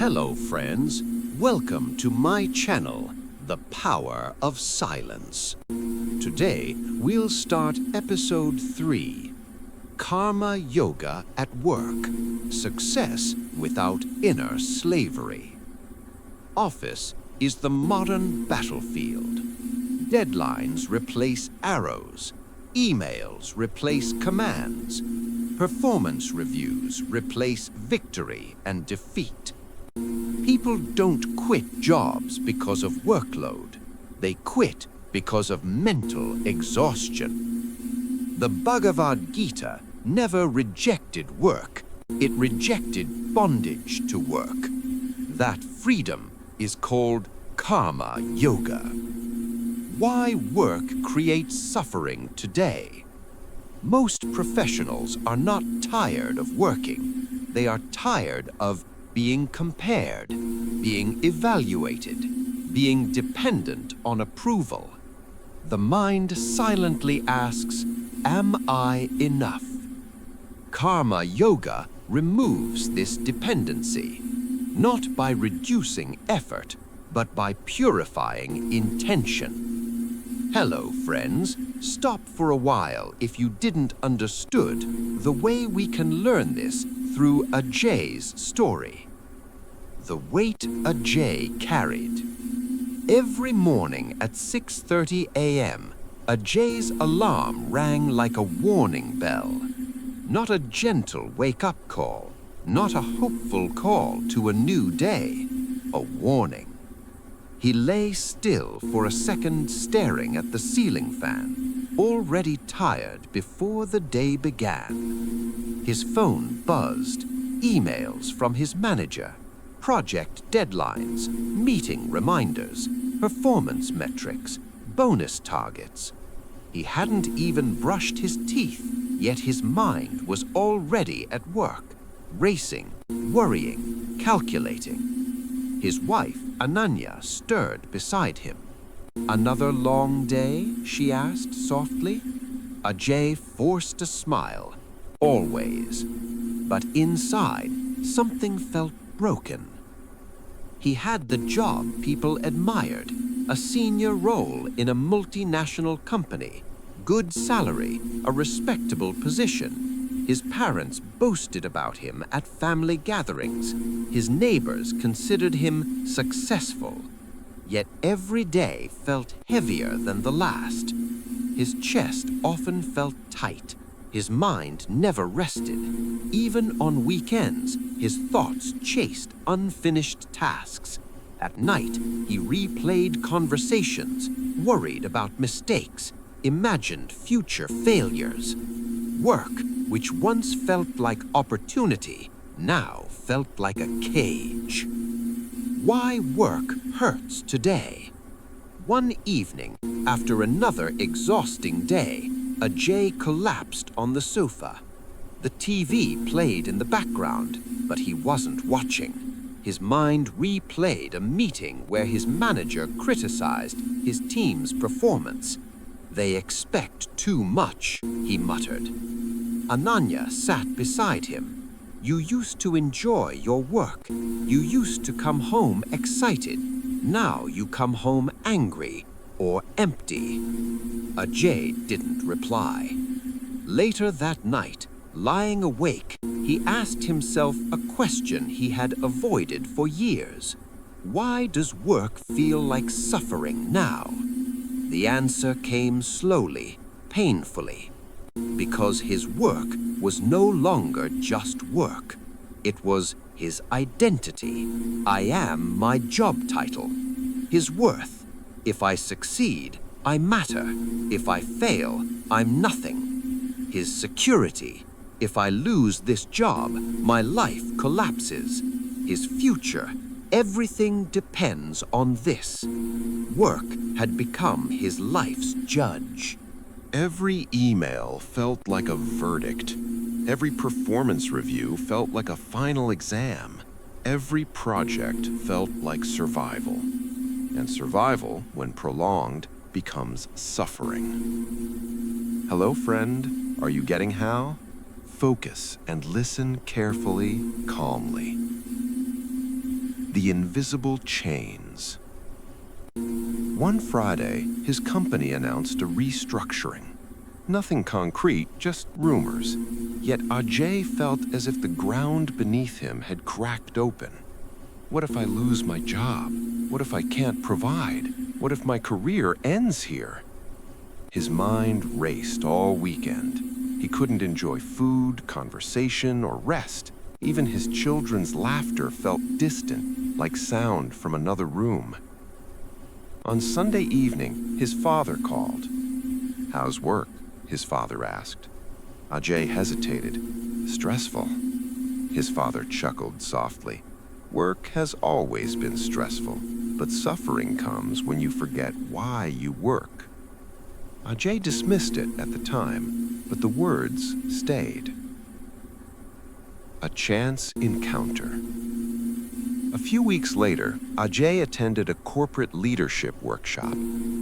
Hello friends, welcome to my channel, The Power of Silence. Today we'll start episode 3, Karma Yoga at Work, Success Without Inner Slavery. Office is the modern battlefield. Deadlines replace arrows, emails replace commands, performance reviews replace victory and defeat. People don't quit jobs because of workload. They quit because of mental exhaustion. The Bhagavad Gita never rejected work. It rejected bondage to work. That freedom is called Karma Yoga. Why work creates suffering today? Most professionals are not tired of working. They are tired of being compared, being evaluated, being dependent on approval. The mind silently asks, "Am I enough?" Karma Yoga removes this dependency, not by reducing effort, but by purifying intention. Hello, friends. Stop for a while if you didn't understood the way we can learn this through Ajay's story. The weight Ajay carried. Every morning at 6:30 a.m., Ajay's alarm rang like a warning bell. Not a gentle wake-up call, not a hopeful call to a new day, a warning. He lay still for a second, staring at the ceiling fan, already tired before the day began. His phone buzzed, emails from his manager, project deadlines, meeting reminders, performance metrics, bonus targets. He hadn't even brushed his teeth, yet his mind was already at work, racing, worrying, calculating. His wife, Ananya, stirred beside him. "Another long day?" she asked softly. Ajay forced a smile. Always. But inside, something felt broken. He had the job people admired, a senior role in a multinational company, good salary, a respectable position. His parents boasted about him at family gatherings. His neighbors considered him successful. Yet every day felt heavier than the last. His chest often felt tight. His mind never rested. Even on weekends, his thoughts chased unfinished tasks. At night, he replayed conversations, worried about mistakes, imagined future failures. Work, which once felt like opportunity, now felt like a cage. Why work hurts today? One evening, after another exhausting day, Ajay collapsed on the sofa. The TV played in the background, but he wasn't watching. His mind replayed a meeting where his manager criticized his team's performance. "They expect too much," he muttered. Ananya sat beside him. "You used to enjoy your work. You used to come home excited. Now you come home angry or empty." Ajay didn't reply. Later that night, lying awake, he asked himself a question he had avoided for years. Why does work feel like suffering now? The answer came slowly, painfully. Because his work was no longer just work. It was his identity. I am my job title. His worth. If I succeed, I matter. If I fail, I'm nothing. His security. If I lose this job, my life collapses. His future. Everything depends on this. Work had become his life's judge. Every email felt like a verdict. Every performance review felt like a final exam. Every project felt like survival. And survival, when prolonged, becomes suffering. Hello, friend. Are you getting how? Focus and listen carefully, calmly. The invisible chains. One Friday, his company announced a restructuring. Nothing concrete, just rumors. Yet Ajay felt as if the ground beneath him had cracked open. What if I lose my job? What if I can't provide? What if my career ends here? His mind raced all weekend. He couldn't enjoy food, conversation, or rest. Even his children's laughter felt distant, like sound from another room. On Sunday evening, his father called. "How's work?" his father asked. Ajay hesitated. "Stressful." His father chuckled softly. "Work has always been stressful, but suffering comes when you forget why you work." Ajay dismissed it at the time, but the words stayed. A chance encounter. A few weeks later, Ajay attended a corporate leadership workshop.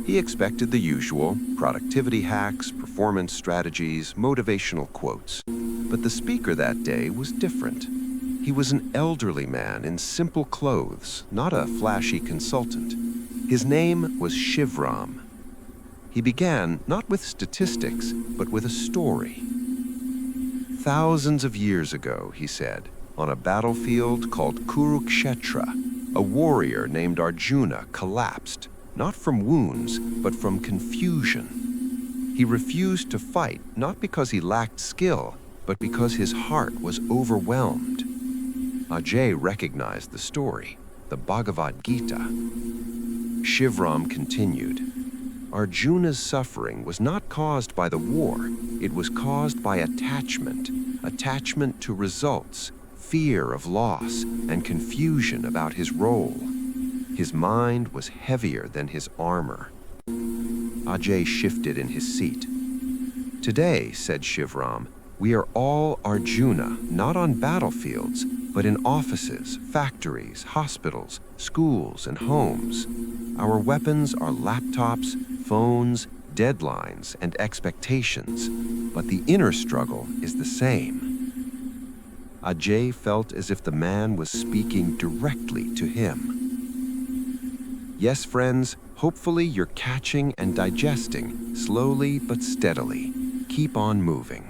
He expected the usual: productivity hacks, performance strategies, motivational quotes. But the speaker that day was different. He was an elderly man in simple clothes, not a flashy consultant. His name was Shivram. He began not with statistics, but with a story. Thousands of years ago, he said, on a battlefield called Kurukshetra, a warrior named Arjuna collapsed, not from wounds, but from confusion. He refused to fight, not because he lacked skill, but because his heart was overwhelmed. Ajay recognized the story, the Bhagavad Gita. Shivram continued. Arjuna's suffering was not caused by the war. It was caused by attachment to results, fear of loss, and confusion about his role. His mind was heavier than his armor. Ajay shifted in his seat. "Today," said Shivram, "we are all Arjuna, not on battlefields, but in offices, factories, hospitals, schools, and homes. Our weapons are laptops, phones, deadlines, and expectations, but the inner struggle is the same." Ajay felt as if the man was speaking directly to him. Yes, friends, hopefully you're catching and digesting, slowly but steadily. Keep on moving.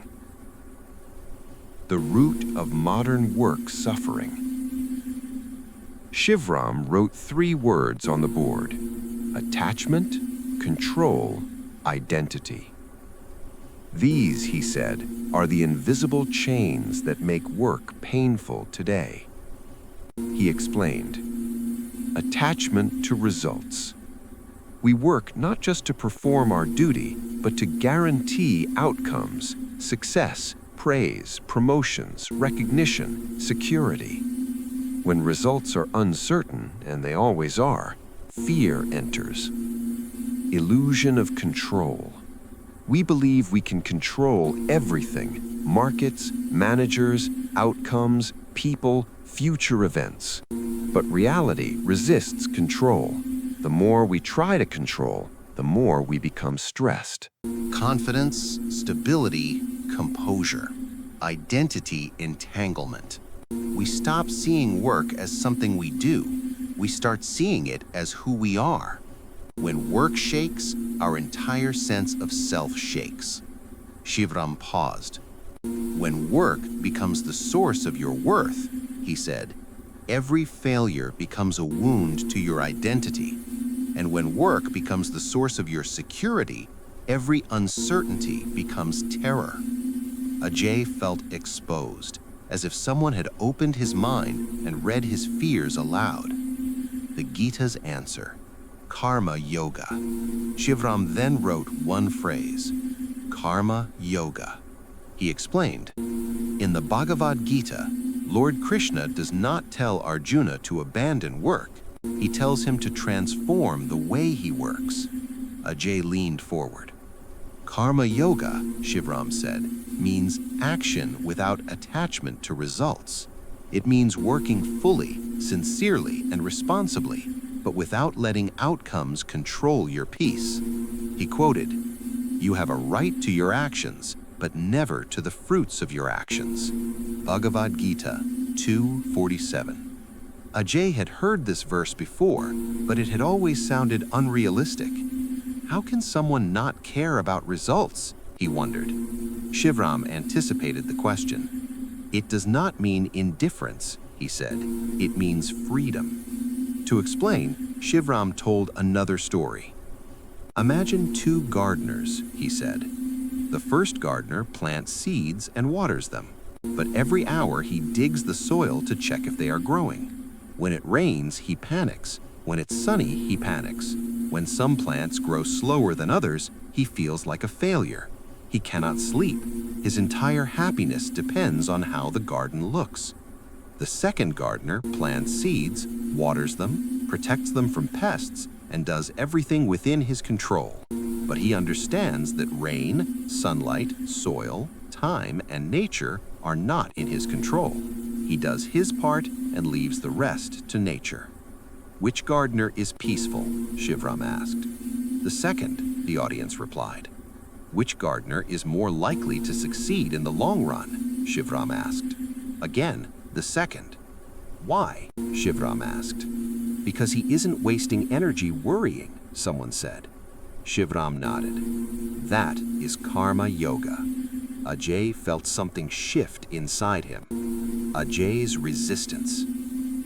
The root of modern work suffering. Shivram wrote 3 words on the board: attachment, control, identity. These, he said, are the invisible chains that make work painful today. He explained. Attachment to results. We work not just to perform our duty, but to guarantee outcomes, success, praise, promotions, recognition, security. When results are uncertain, and they always are, fear enters. Illusion of control. We believe we can control everything: markets, managers, outcomes, people, future events. But reality resists control. The more we try to control, the more we become stressed. Confidence, stability, composure. Identity entanglement. We stop seeing work as something we do. We start seeing it as who we are. When work shakes, our entire sense of self shakes. Shivram paused. When work becomes the source of your worth, he said, every failure becomes a wound to your identity. And when work becomes the source of your security, every uncertainty becomes terror. Ajay felt exposed, as if someone had opened his mind and read his fears aloud. The Gita's answer: Karma Yoga. Shivram then wrote one phrase: Karma Yoga. He explained, in the Bhagavad Gita, Lord Krishna does not tell Arjuna to abandon work. He tells him to transform the way he works. Ajay leaned forward. Karma Yoga, Shivram said, means action without attachment to results. It means working fully, sincerely, and responsibly, but without letting outcomes control your peace. He quoted, "You have a right to your actions, but never to the fruits of your actions." Bhagavad Gita 2:47. Ajay had heard this verse before, but it had always sounded unrealistic. How can someone not care about results? He wondered. Shivram anticipated the question. It does not mean indifference, he said. It means freedom. To explain, Shivram told another story. Imagine two gardeners, he said. The first gardener plants seeds and waters them, but every hour he digs the soil to check if they are growing. When it rains, he panics. When it's sunny, he panics. When some plants grow slower than others, he feels like a failure. He cannot sleep. His entire happiness depends on how the garden looks. The second gardener plants seeds, waters them, protects them from pests, and does everything within his control. But he understands that rain, sunlight, soil, time, and nature are not in his control. He does his part and leaves the rest to nature. Which gardener is peaceful? Shivram asked. The second, the audience replied. Which gardener is more likely to succeed in the long run? Shivram asked. Again, the second. Why? Shivram asked. Because he isn't wasting energy worrying, someone said. Shivram nodded. That is karma yoga. Ajay felt something shift inside him. Ajay's resistance.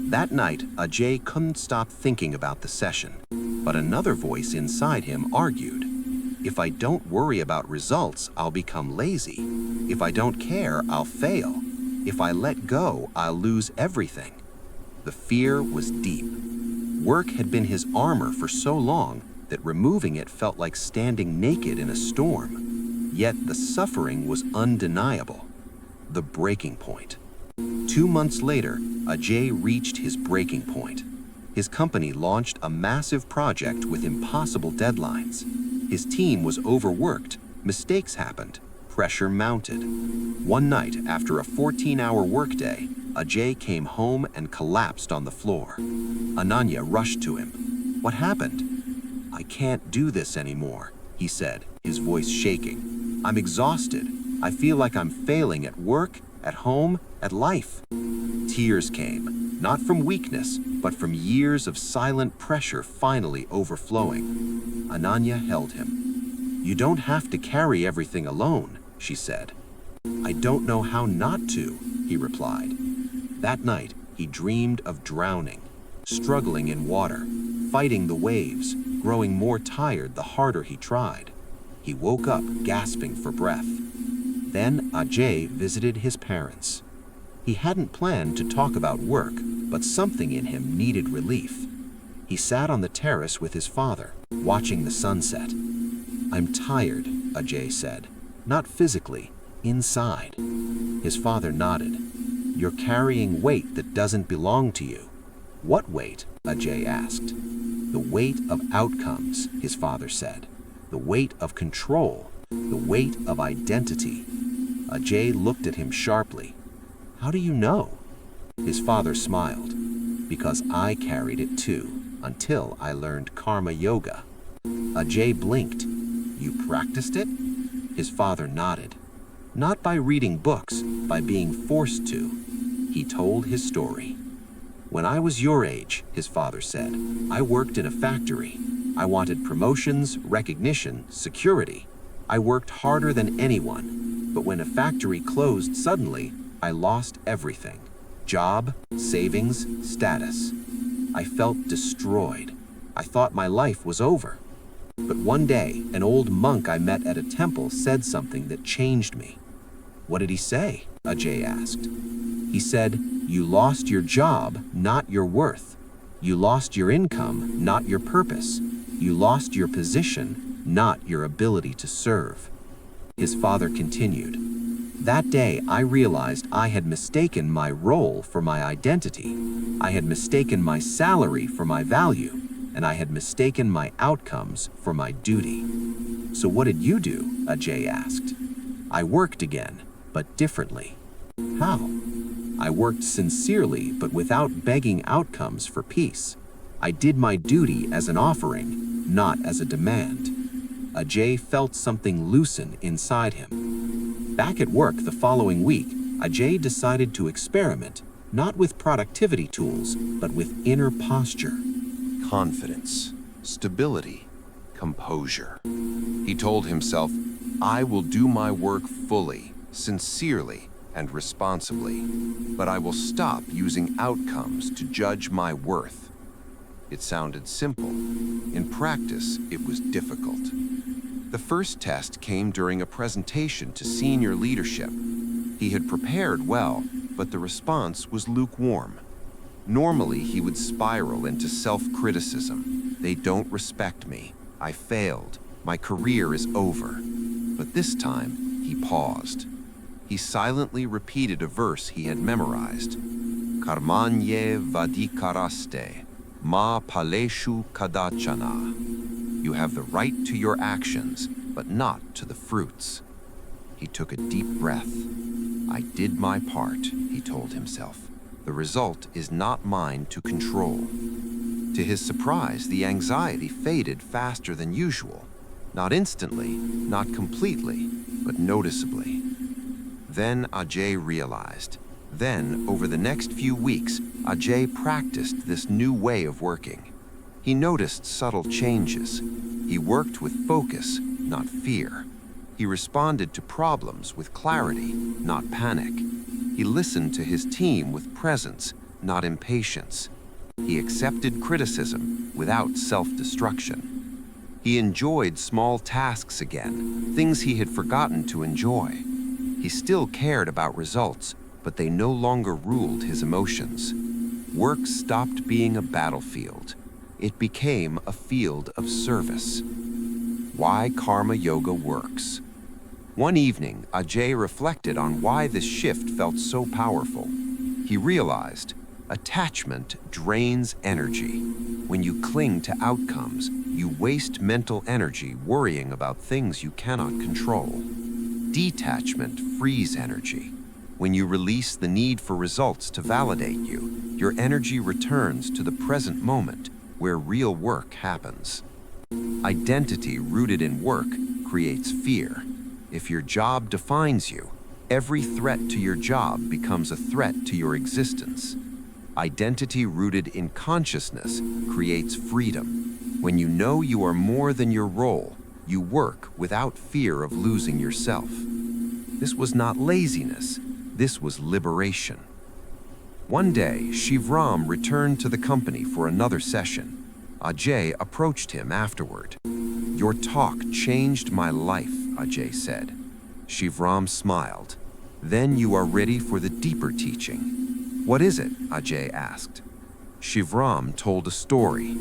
That night, Ajay couldn't stop thinking about the session, but another voice inside him argued. If I don't worry about results, I'll become lazy. If I don't care, I'll fail. If I let go, I'll lose everything. The fear was deep. Work had been his armor for so long that removing it felt like standing naked in a storm. Yet the suffering was undeniable. The breaking point. 2 months later, Ajay reached his breaking point. His company launched a massive project with impossible deadlines. His team was overworked, mistakes happened, pressure mounted. One night, after a 14-hour workday, Ajay came home and collapsed on the floor. Ananya rushed to him. What happened? I can't do this anymore, he said, his voice shaking. I'm exhausted. I feel like I'm failing at work, at home, at life. Tears came, not from weakness, but from years of silent pressure finally overflowing. Ananya held him. You don't have to carry everything alone, she said. I don't know how not to, he replied. That night, he dreamed of drowning, struggling in water, fighting the waves, growing more tired the harder he tried. He woke up gasping for breath. Then Ajay visited his parents. He hadn't planned to talk about work, but something in him needed relief. He sat on the terrace with his father, watching the sunset. I'm tired, Ajay said. Not physically, inside. His father nodded. You're carrying weight that doesn't belong to you. What weight? Ajay asked. The weight of outcomes, his father said. The weight of control, the weight of identity. Ajay looked at him sharply. How do you know? His father smiled. Because I carried it too, until I learned karma yoga. Ajay blinked. You practiced it? His father nodded. Not by reading books, by being forced to. He told his story. When I was your age, his father said, I worked in a factory. I wanted promotions, recognition, security. I worked harder than anyone. But when a factory closed suddenly, I lost everything. Job, savings, status. I felt destroyed. I thought my life was over. But one day, an old monk I met at a temple said something that changed me. What did he say? Ajay asked. He said, you lost your job, not your worth. You lost your income, not your purpose. You lost your position, not your ability to serve. His father continued. That day, I realized I had mistaken my role for my identity. I had mistaken my salary for my value, and I had mistaken my outcomes for my duty. So what did you do? Ajay asked. I worked again, but differently. How? I worked sincerely, but without begging outcomes for peace. I did my duty as an offering, not as a demand. Ajay felt something loosen inside him. Back at work the following week, Ajay decided to experiment. not with productivity tools, but with inner posture. Confidence, stability, composure. He told himself, I will do my work fully, sincerely, and responsibly, but I will stop using outcomes to judge my worth. It sounded simple. In practice, it was difficult. The first test came during a presentation to senior leadership. He had prepared well, but the response was lukewarm. Normally, he would spiral into self-criticism. They don't respect me. I failed. My career is over. But this time, he paused. He silently repeated a verse he had memorized. Karmanye vadikaraste, ma paleshu kadachana. You have the right to your actions, but not to the fruits. He took a deep breath. I did my part, he told himself. The result is not mine to control. To his surprise, the anxiety faded faster than usual. Not instantly, not completely, but noticeably. Then Ajay realized. Then, over the next few weeks, Ajay practiced this new way of working. He noticed subtle changes. He worked with focus, not fear. He responded to problems with clarity, not panic. He listened to his team with presence, not impatience. He accepted criticism without self-destruction. He enjoyed small tasks again, things he had forgotten to enjoy. He still cared about results, but they no longer ruled his emotions. Work stopped being a battlefield. It became a field of service. Why Karma Yoga works. One evening, Ajay reflected on why this shift felt so powerful. He realized, attachment drains energy. When you cling to outcomes, you waste mental energy worrying about things you cannot control. Detachment frees energy. When you release the need for results to validate you, your energy returns to the present moment where real work happens. Identity rooted in work creates fear. If your job defines you, every threat to your job becomes a threat to your existence. Identity rooted in consciousness creates freedom. When you know you are more than your role, you work without fear of losing yourself. This was not laziness, this was liberation. One day, Shivram returned to the company for another session. Ajay approached him afterward. Your talk changed my life, Ajay said. Shivram smiled. Then you are ready for the deeper teaching. What is it? Ajay asked. Shivram told a story.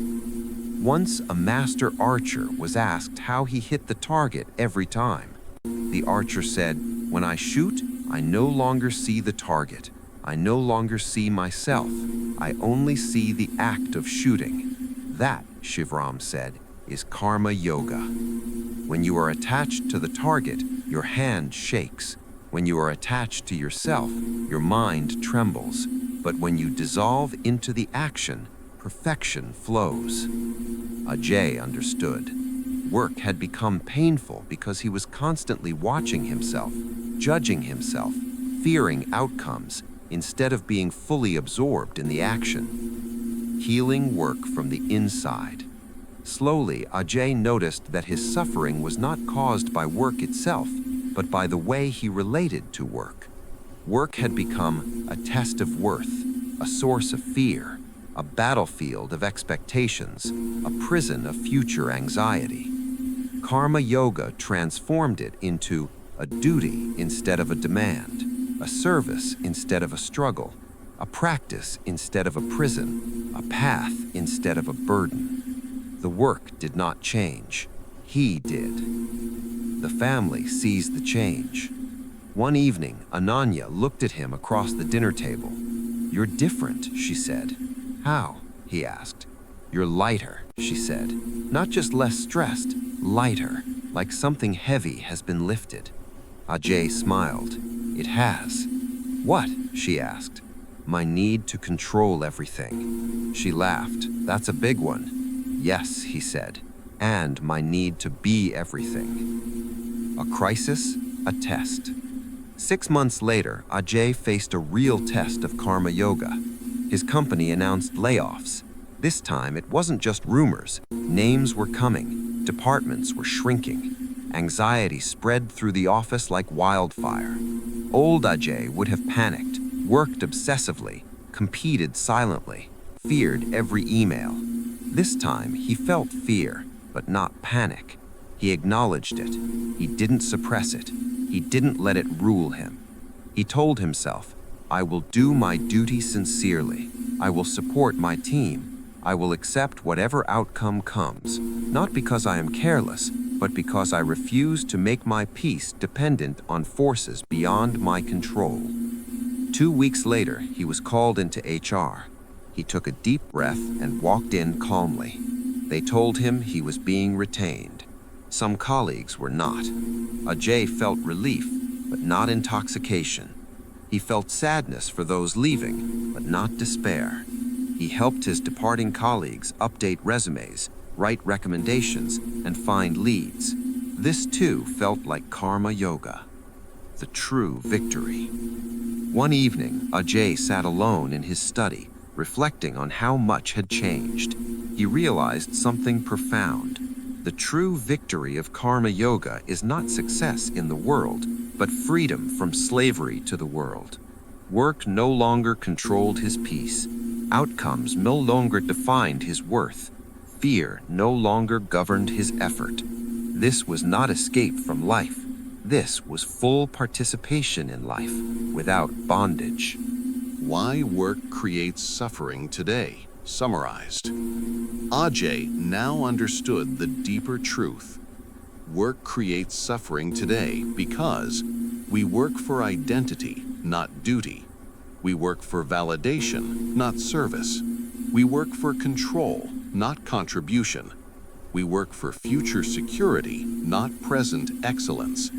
Once a master archer was asked how he hit the target every time. The archer said, when I shoot, I no longer see the target. I no longer see myself. I only see the act of shooting. That, Shivram said, is Karma Yoga. When you are attached to the target, your hand shakes. When you are attached to yourself, your mind trembles. But when you dissolve into the action, perfection flows. Ajay understood. Work had become painful because he was constantly watching himself, judging himself, fearing outcomes, instead of being fully absorbed in the action. Healing work from the inside. Slowly, Ajay noticed that his suffering was not caused by work itself, but by the way he related to work. Work had become a test of worth, a source of fear, a battlefield of expectations, a prison of future anxiety. Karma Yoga transformed it into a duty instead of a demand, a service instead of a struggle, a practice instead of a prison, a path instead of a burden. The work did not change. He did. The family sees the change. One evening, Ananya looked at him across the dinner table. You're different, she said. How? He asked. You're lighter, she said. Not just less stressed, lighter, like something heavy has been lifted. Ajay smiled. It has. What? She asked. My need to control everything. She laughed. That's a big one. Yes, he said. And my need to be everything. A crisis, a test. 6 months later, Ajay faced a real test of karma yoga. His company announced layoffs. This time, it wasn't just rumors. Names were coming. Departments were shrinking. Anxiety spread through the office like wildfire. Old Ajay would have panicked, worked obsessively, competed silently, feared every email. This time, he felt fear, but not panic. He acknowledged it. He didn't suppress it. He didn't let it rule him. He told himself, "I will do my duty sincerely. I will support my team. I will accept whatever outcome comes, not because I am careless, but because I refuse to make my peace dependent on forces beyond my control." 2 weeks later, he was called into HR. He took a deep breath and walked in calmly. They told him he was being retained. Some colleagues were not. Ajay felt relief, but not intoxication. He felt sadness for those leaving, but not despair. He helped his departing colleagues update resumes, write recommendations, and find leads. This too felt like karma yoga, the true victory. One evening, Ajay sat alone in his study, reflecting on how much had changed. He realized something profound. The true victory of karma yoga is not success in the world, but freedom from slavery to the world. Work no longer controlled his peace. Outcomes no longer defined his worth. Fear no longer governed his effort. This was not escape from life. This was full participation in life, without bondage. Why work creates suffering today, summarized. Ajay now understood the deeper truth. Work creates suffering today because we work for identity, not duty. We work for validation, not service. We work for control, not contribution. We work for future security, not present excellence.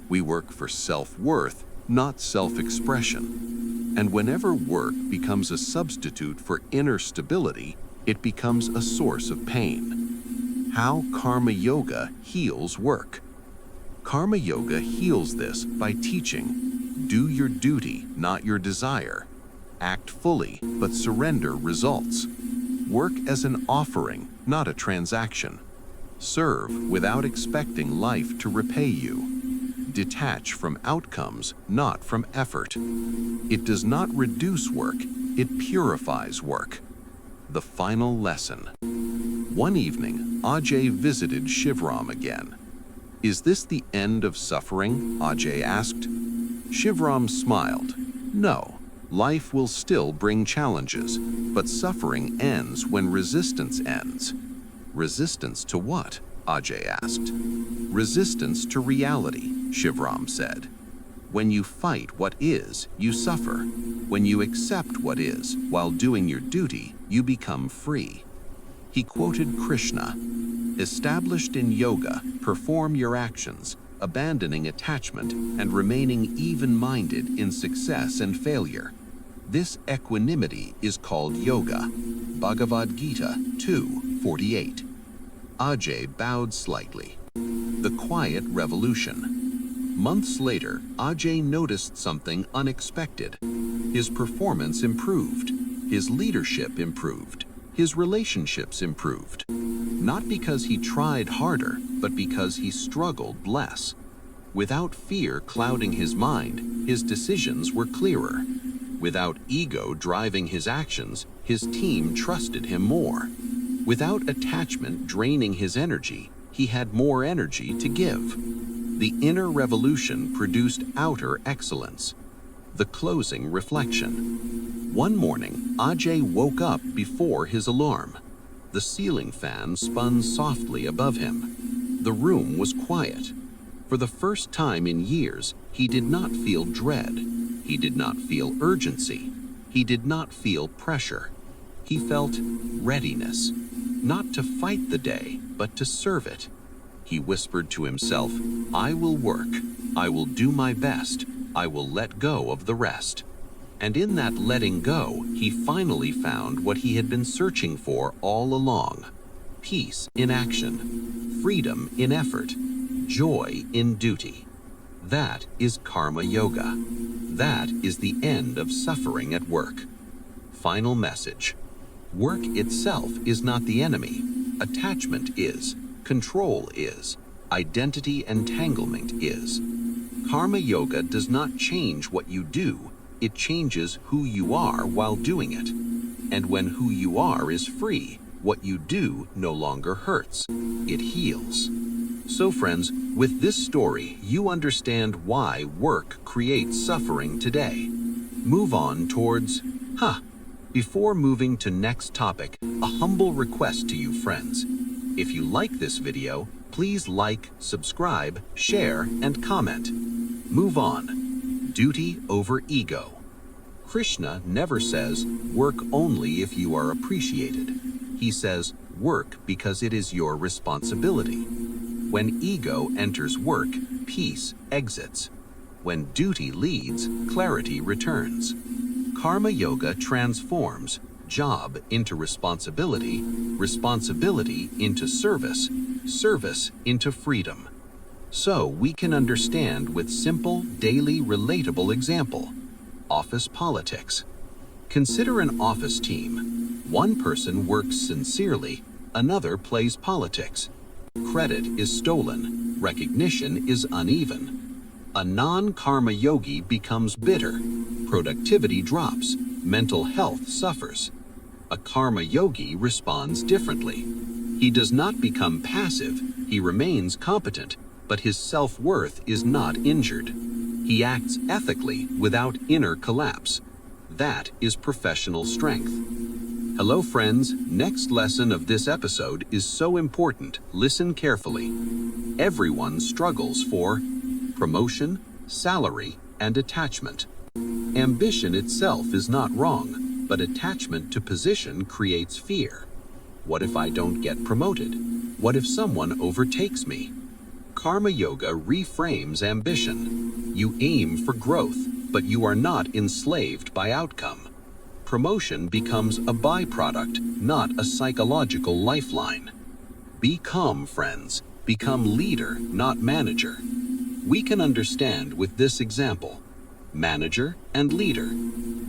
We work for self-worth, not self-expression. And whenever work becomes a substitute for inner stability, it becomes a source of pain. How Karma Yoga heals work. Karma Yoga heals this by teaching, do your duty, not your desire. Act fully, but surrender results. Work as an offering, not a transaction. Serve without expecting life to repay you. Detach from outcomes, not from effort. It does not reduce work, it purifies work. The final lesson. One evening, Ajay visited Shivram again. Is this the end of suffering? Ajay asked. Shivram smiled. No, life will still bring challenges, but suffering ends when resistance ends. Resistance to what? Ajay asked. Resistance to reality, Shivram said. When you fight what is, you suffer. When you accept what is, while doing your duty, you become free. He quoted Krishna, established in yoga, perform your actions, abandoning attachment and remaining even-minded in success and failure. This equanimity is called yoga. Bhagavad Gita 2:48. Ajay bowed slightly. The quiet revolution. Months later, Ajay noticed something unexpected. His performance improved. His leadership improved. His relationships improved. Not because he tried harder, but because he struggled less. Without fear clouding his mind, his decisions were clearer. Without ego driving his actions, his team trusted him more. Without attachment draining his energy, he had more energy to give. The inner revolution produced outer excellence. The closing reflection. One morning, Ajay woke up before his alarm. The ceiling fan spun softly above him. The room was quiet. For the first time in years, he did not feel dread. He did not feel urgency. He did not feel pressure. He felt readiness, not to fight the day, but to serve it. He whispered to himself, I will work. I will do my best. I will let go of the rest. And in that letting go, he finally found what he had been searching for all along. Peace in action, freedom in effort, joy in duty. That is Karma Yoga. That is the end of suffering at work. Final message. Work itself is not the enemy. Attachment is. Control is. Identity entanglement is. Karma Yoga does not change what you do. It changes who you are while doing it. And when who you are is free, what you do no longer hurts. It heals. So friends, with this story, you understand why work creates suffering today. Move on towards, Before moving to next topic, a humble request to you friends. If you like this video, please like, subscribe, share, and comment. Move on. Duty over ego. Krishna never says, work only if you are appreciated. He says, work because it is your responsibility. When ego enters work, peace exits. When duty leads, clarity returns. Karma Yoga transforms job into responsibility, responsibility into service, service into freedom. So we can understand with simple, daily, relatable example. Office politics. Consider an office team. One person works sincerely, another plays politics. Credit is stolen, recognition is uneven. A non-karma yogi becomes bitter, productivity drops, mental health suffers. A karma yogi responds differently. He does not become passive, he remains competent, but his self-worth is not injured. He acts ethically without inner collapse. That is professional strength. Hello friends, next lesson of this episode is so important, listen carefully. Everyone struggles for promotion, salary, and attachment. Ambition itself is not wrong, but attachment to position creates fear. What if I don't get promoted? What if someone overtakes me? Karma Yoga reframes ambition. You aim for growth, but you are not enslaved by outcome. Promotion becomes a byproduct, not a psychological lifeline. Be calm, friends. Become leader, not manager. We can understand with this example. Manager and leader.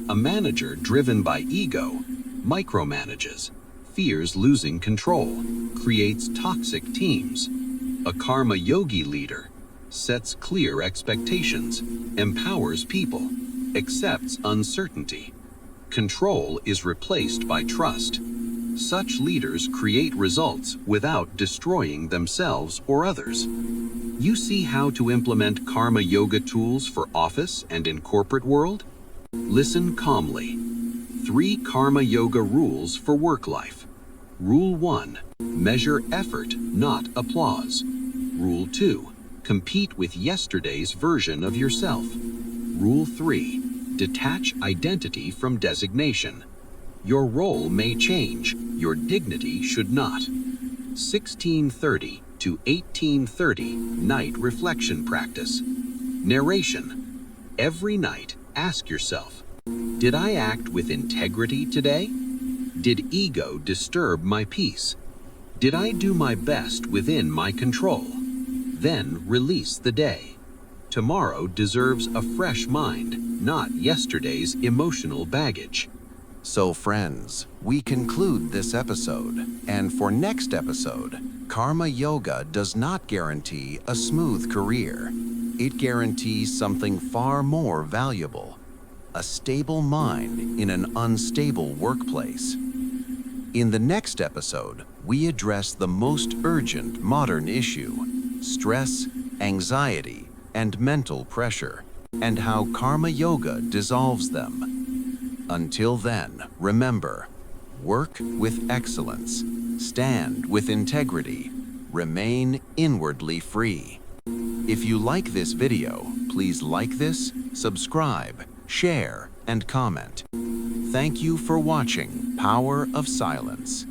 A manager driven by ego micromanages, fears losing control, creates toxic teams. A karma yogi leader sets clear expectations, empowers people, accepts uncertainty. Control is replaced by trust. Such leaders create results without destroying themselves or others. You see how to implement karma yoga tools for office and in corporate world? Listen calmly. 3 karma yoga rules for work life. Rule 1, measure effort, not applause. Rule 2, compete with yesterday's version of yourself. Rule 3, detach identity from designation. Your role may change, your dignity should not. 1630 to 1830 Night Reflection Practice. Narration. Every night, ask yourself, did I act with integrity today? Did ego disturb my peace? Did I do my best within my control? Then release the day. Tomorrow deserves a fresh mind, not yesterday's emotional baggage. So friends, we conclude this episode. And for next episode, Karma Yoga does not guarantee a smooth career. It guarantees something far more valuable, a stable mind in an unstable workplace. In the next episode, we address the most urgent modern issue, stress, anxiety, and mental pressure, and how Karma Yoga dissolves them. Until then, remember, work with excellence, stand with integrity, remain inwardly free. If you like this video, please like this, subscribe, share, and comment. Thank you for watching Power of Silence.